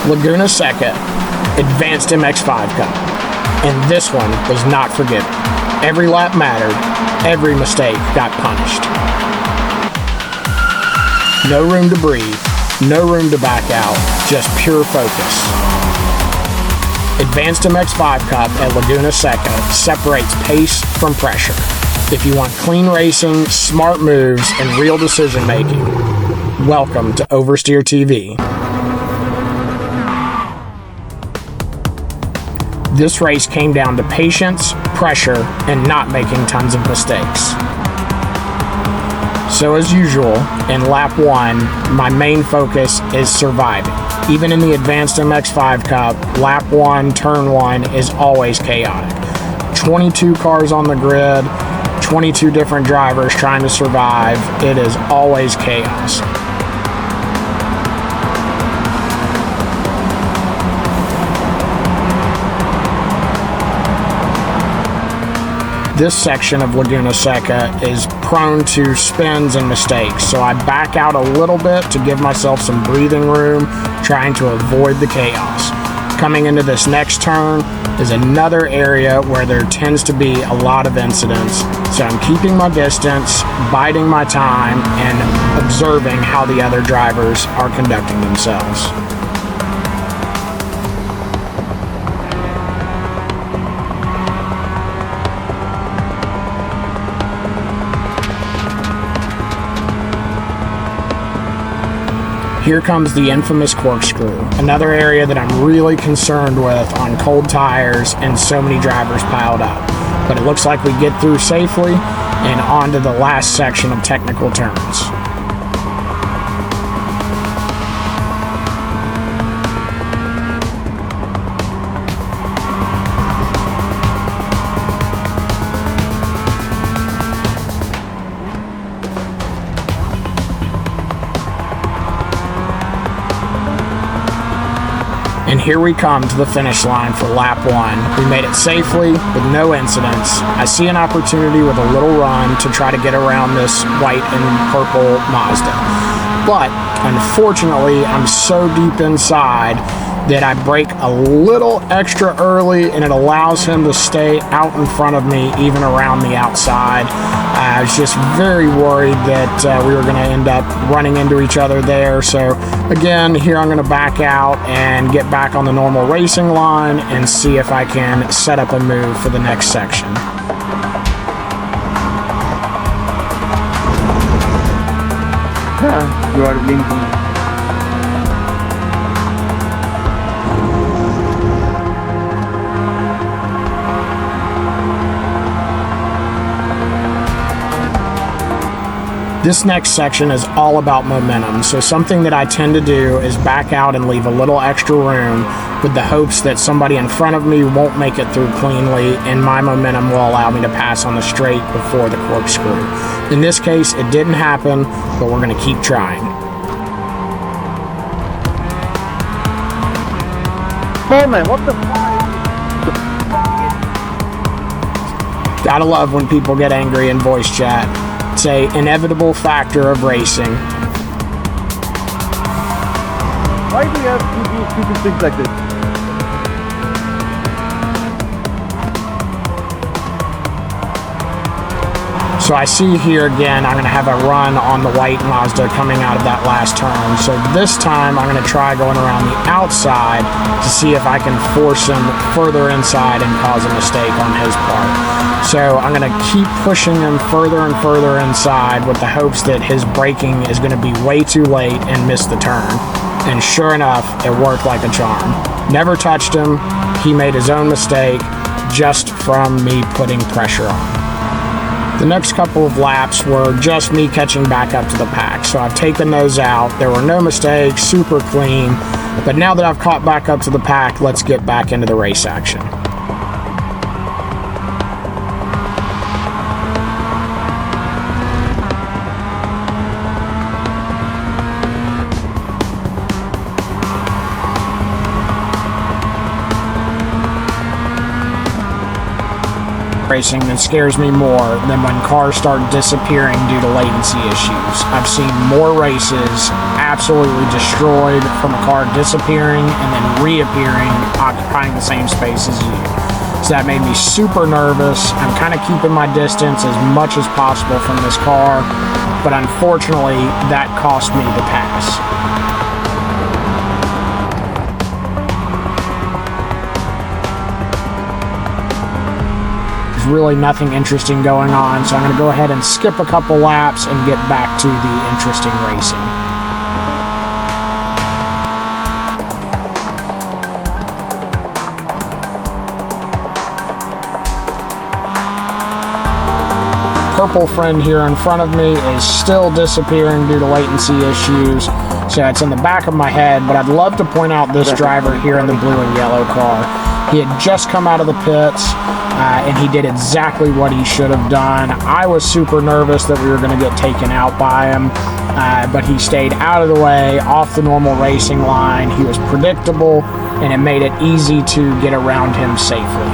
Laguna Seca, Advanced MX-5 Cup. And this one was not forgiven. Every lap mattered, every mistake got punished. No room to breathe, no room to back out, just pure focus. Advanced MX-5 Cup at Laguna Seca separates pace from pressure. If you want clean racing, smart moves, and real decision making, welcome to Oversteer TV. This race came down to patience, pressure, and not making tons of mistakes. So as usual, in lap 1, my main focus is surviving. Even in the Advanced MX-5 Cup, lap 1, turn 1 is always chaotic. 22 cars on the grid, 22 different drivers trying to survive. It is always chaos. This section of Laguna Seca is prone to spins and mistakes, so I back out a little bit to give myself some breathing room, trying to avoid the chaos. Coming into this next turn is another area where there tends to be a lot of incidents, so I'm keeping my distance, biding my time, and observing how the other drivers are conducting themselves. Here comes the infamous corkscrew, another area that I'm really concerned with on cold tires and so many drivers piled up. But it looks like we get through safely and on to the last section of technical turns. And here we come to the finish line for lap 1. We made it safely with no incidents. I see an opportunity with a little run to try to get around this white and purple Mazda. But unfortunately, I'm so deep inside that I brake a little extra early, and it allows him to stay out in front of me, even around the outside. I was just very worried that we were going to end up running into each other there. So again, here I'm going to back out and get back on the normal racing line and see if I can set up a move for the next section. You are blinking. This next section is all about momentum, so something that I tend to do is back out and leave a little extra room with the hopes that somebody in front of me won't make it through cleanly and my momentum will allow me to pass on the straight before the corkscrew. In this case, it didn't happen, but we're going to keep trying. Hey man, what the fuck? Gotta love when people get angry in voice chat. It's an inevitable factor of racing. Why do you have to do stupid things like this? So I see here again, I'm going to have a run on the white Mazda coming out of that last turn. So this time I'm going to try going around the outside to see if I can force him further inside and cause a mistake on his part. So I'm going to keep pushing him further and further inside with the hopes that his braking is going to be way too late and miss the turn. And sure enough, it worked like a charm. Never touched him. He made his own mistake just from me putting pressure on. The next couple of laps were just me catching back up to the pack, so I've taken those out. There were no mistakes, super clean. But now that I've caught back up to the pack, let's get back into the race action. Racing that scares me more than when cars start disappearing due to latency issues. I've seen more races absolutely destroyed from a car disappearing and then reappearing, occupying the same space as you. So that made me super nervous. I'm kind of keeping my distance as much as possible from this car, but unfortunately, that cost me the pass. Really nothing interesting going on, so I'm going to go ahead and skip a couple laps and get back to the interesting racing. Purple friend here in front of me is still disappearing due to latency issues, so it's in the back of my head, but I'd love to point out this driver here in the blue and yellow car. He had just come out of the pits, and he did exactly what he should have done. I was super nervous that we were going to get taken out by him, but he stayed out of the way, off the normal racing line. He was predictable, and it made it easy to get around him safely.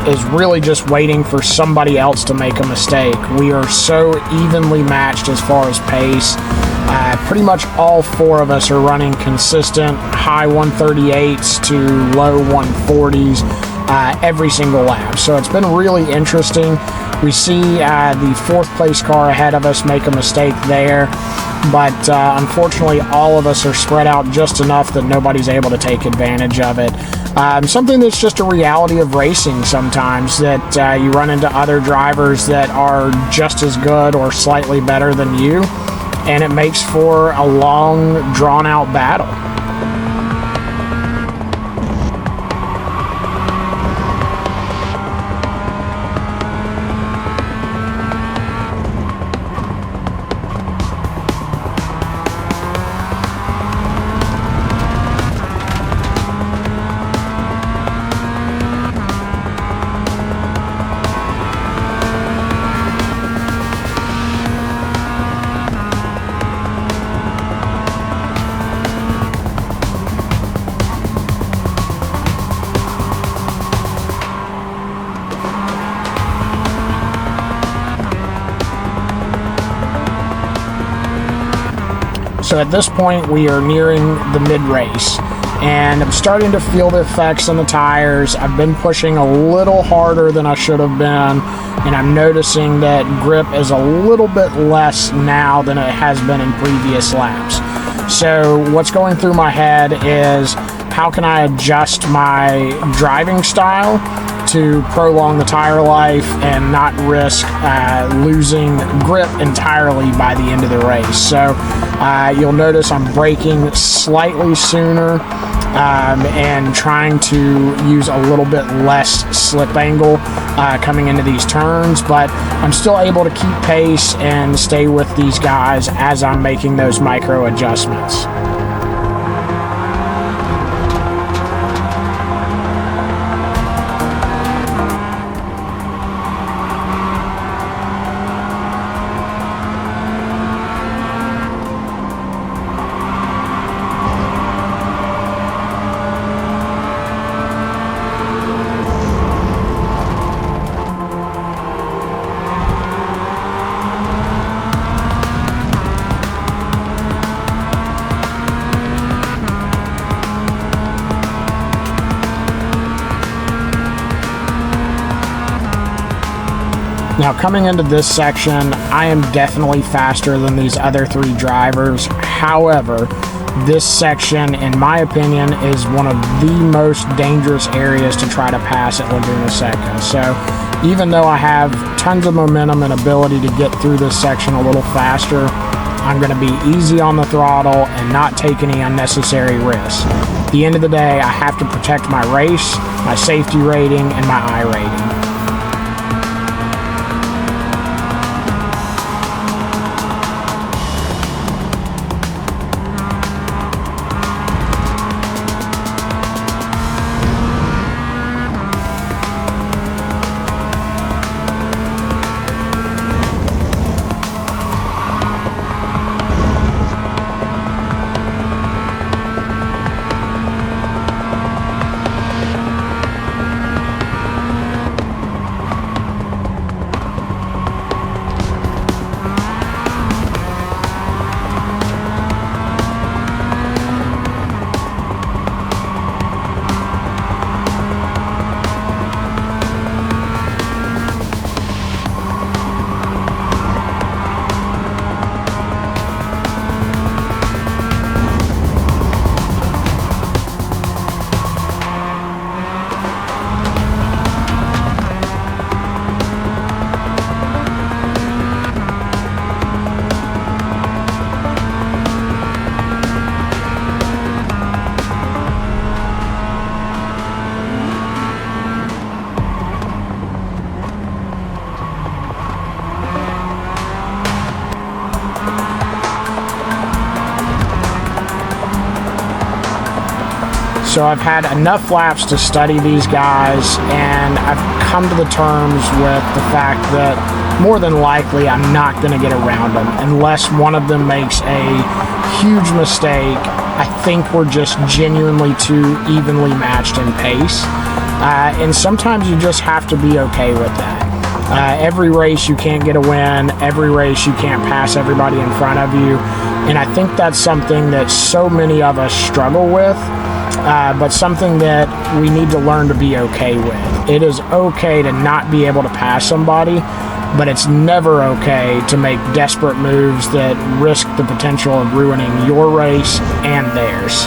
Is really just waiting for somebody else to make a mistake. We are so evenly matched as far as pace. Pretty much all four of us are running consistent high 138s to low 140s every single lap. So it's been really interesting. We see the fourth place car ahead of us make a mistake there, but unfortunately all of us are spread out just enough that nobody's able to take advantage of it. Something that's just a reality of racing sometimes, that you run into other drivers that are just as good or slightly better than you, and it makes for a long, drawn-out battle. So at this point, we are nearing the mid-race, and I'm starting to feel the effects on the tires. I've been pushing a little harder than I should have been, and I'm noticing that grip is a little bit less now than it has been in previous laps. So what's going through my head is, how can I adjust my driving style to prolong the tire life and not risk losing grip entirely by the end of the race. So you'll notice I'm braking slightly sooner and trying to use a little bit less slip angle coming into these turns, but I'm still able to keep pace and stay with these guys as I'm making those micro adjustments. Now, coming into this section, I am definitely faster than these other three drivers. However, this section, in my opinion, is one of the most dangerous areas to try to pass at Laguna Seca. So even though I have tons of momentum and ability to get through this section a little faster, I'm going to be easy on the throttle and not take any unnecessary risks. At the end of the day, I have to protect my race, my safety rating, and my I rating. So I've had enough laps to study these guys, and I've come to the terms with the fact that more than likely I'm not going to get around them unless one of them makes a huge mistake. I think we're just genuinely too evenly matched in pace, and sometimes you just have to be okay with that. Every race you can't get a win, every race you can't pass everybody in front of you, and I think that's something that so many of us struggle with. But something that we need to learn to be okay with. It is okay to not be able to pass somebody, but it's never okay to make desperate moves that risk the potential of ruining your race and theirs.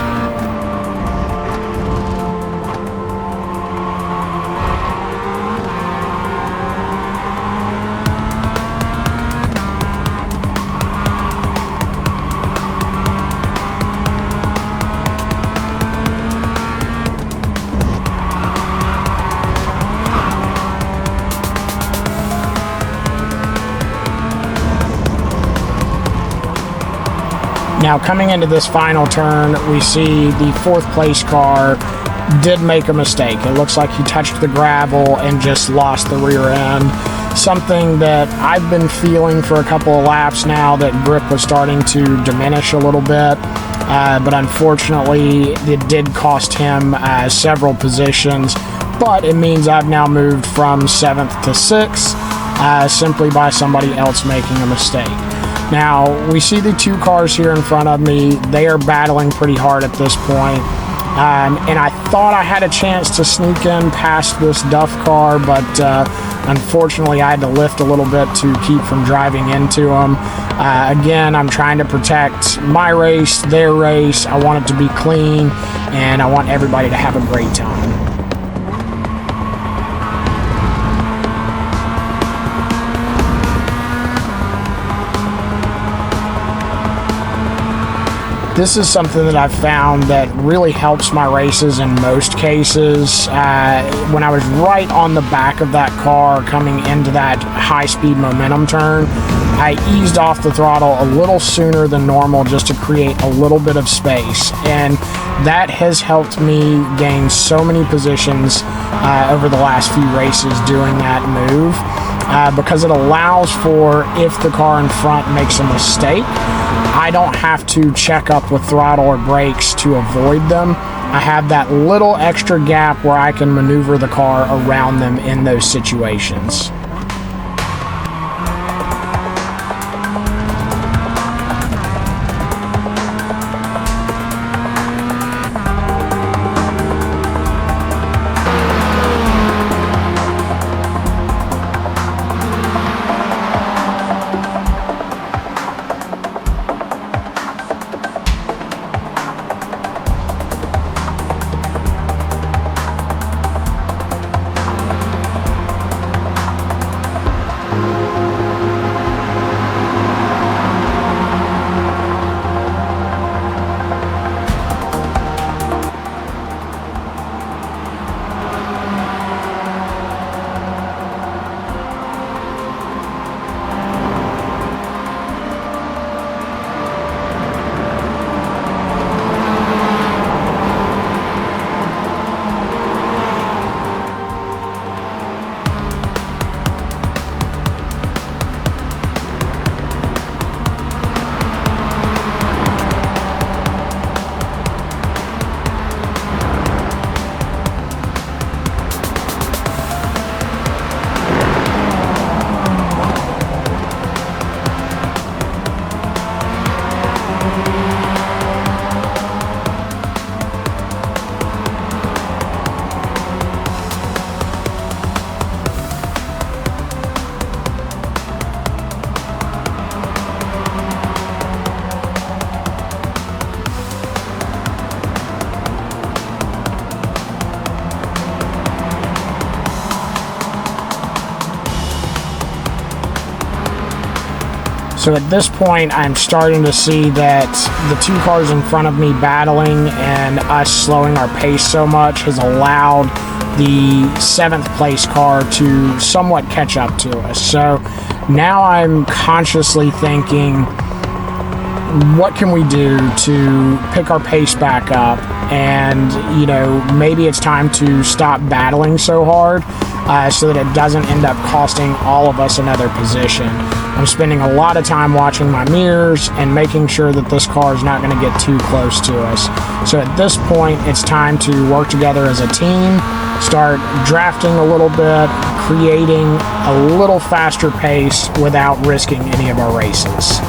Now, coming into this final turn, we see the fourth place car did make a mistake. It looks like he touched the gravel and just lost the rear end. Something that I've been feeling for a couple of laps now, that grip was starting to diminish a little bit. But unfortunately, it did cost him several positions. But it means I've now moved from 7th to 6th simply by somebody else making a mistake. Now, we see the two cars here in front of me. They are battling pretty hard at this point. And I thought I had a chance to sneak in past this Duff car, but unfortunately I had to lift a little bit to keep from driving into them. Again, I'm trying to protect my race, their race. I want it to be clean, and I want everybody to have a great time. This is something that I've found that really helps my races in most cases. When I was right on the back of that car coming into that high-speed momentum turn, I eased off the throttle a little sooner than normal just to create a little bit of space. And that has helped me gain so many positions over the last few races doing that move. Because it allows for, if the car in front makes a mistake, I don't have to check up with throttle or brakes to avoid them. I have that little extra gap where I can maneuver the car around them in those situations. So at this point, I'm starting to see that the two cars in front of me battling and us slowing our pace so much has allowed the 7th place car to somewhat catch up to us. So now I'm consciously thinking, what can we do to pick our pace back up? And, you know, maybe it's time to stop battling so hard so that it doesn't end up costing all of us another position. I'm spending a lot of time watching my mirrors and making sure that this car is not going to get too close to us. So at this point, it's time to work together as a team, start drafting a little bit, creating a little faster pace without risking any of our races.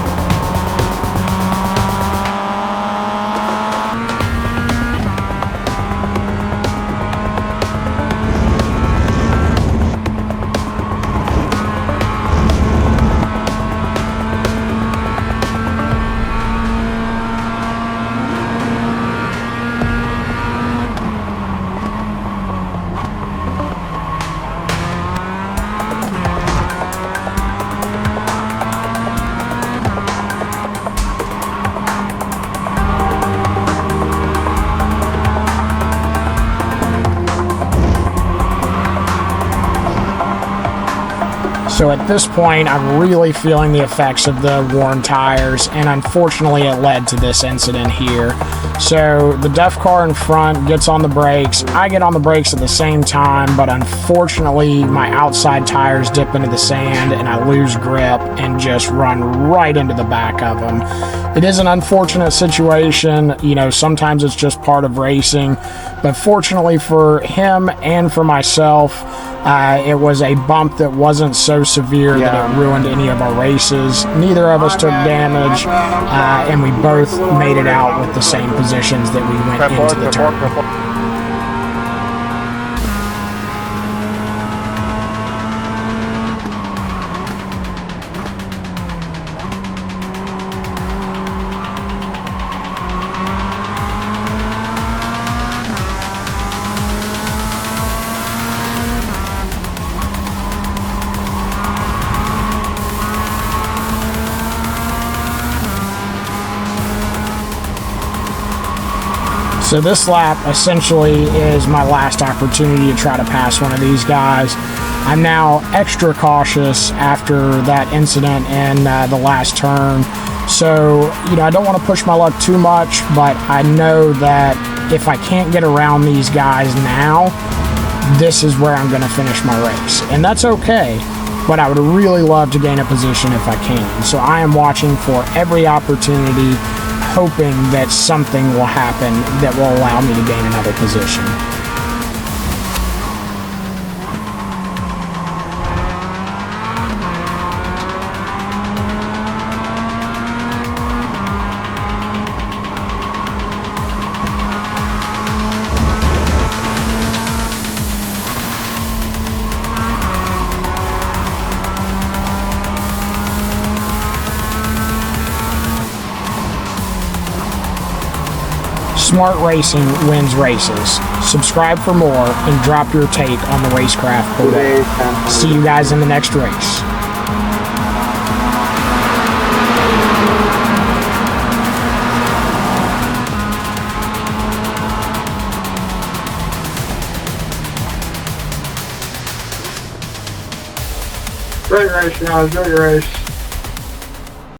So at this point, I'm really feeling the effects of the worn tires, and unfortunately it led to this incident here. So the deaf car in front gets on the brakes. I get on the brakes at the same time, but unfortunately my outside tires dip into the sand and I lose grip and just run right into the back of them. It is an unfortunate situation. You know, sometimes it's just part of racing, but fortunately for him and for myself, it was a bump that wasn't so severe that it ruined any of our races. Neither of us took damage, and we both made it out with the same positions that we went into the tournament. So this lap essentially is my last opportunity to try to pass one of these guys. I'm now extra cautious after that incident in the last turn. So, you know, I don't want to push my luck too much, but I know that if I can't get around these guys now, this is where I'm going to finish my race. And that's okay, but I would really love to gain a position if I can. So I am watching for every opportunity, hoping that something will happen that will allow me to gain another position. Smart racing wins races. Subscribe for more and drop your take on the Racecraft below. See you guys in the next race. Great race, guys. Great race.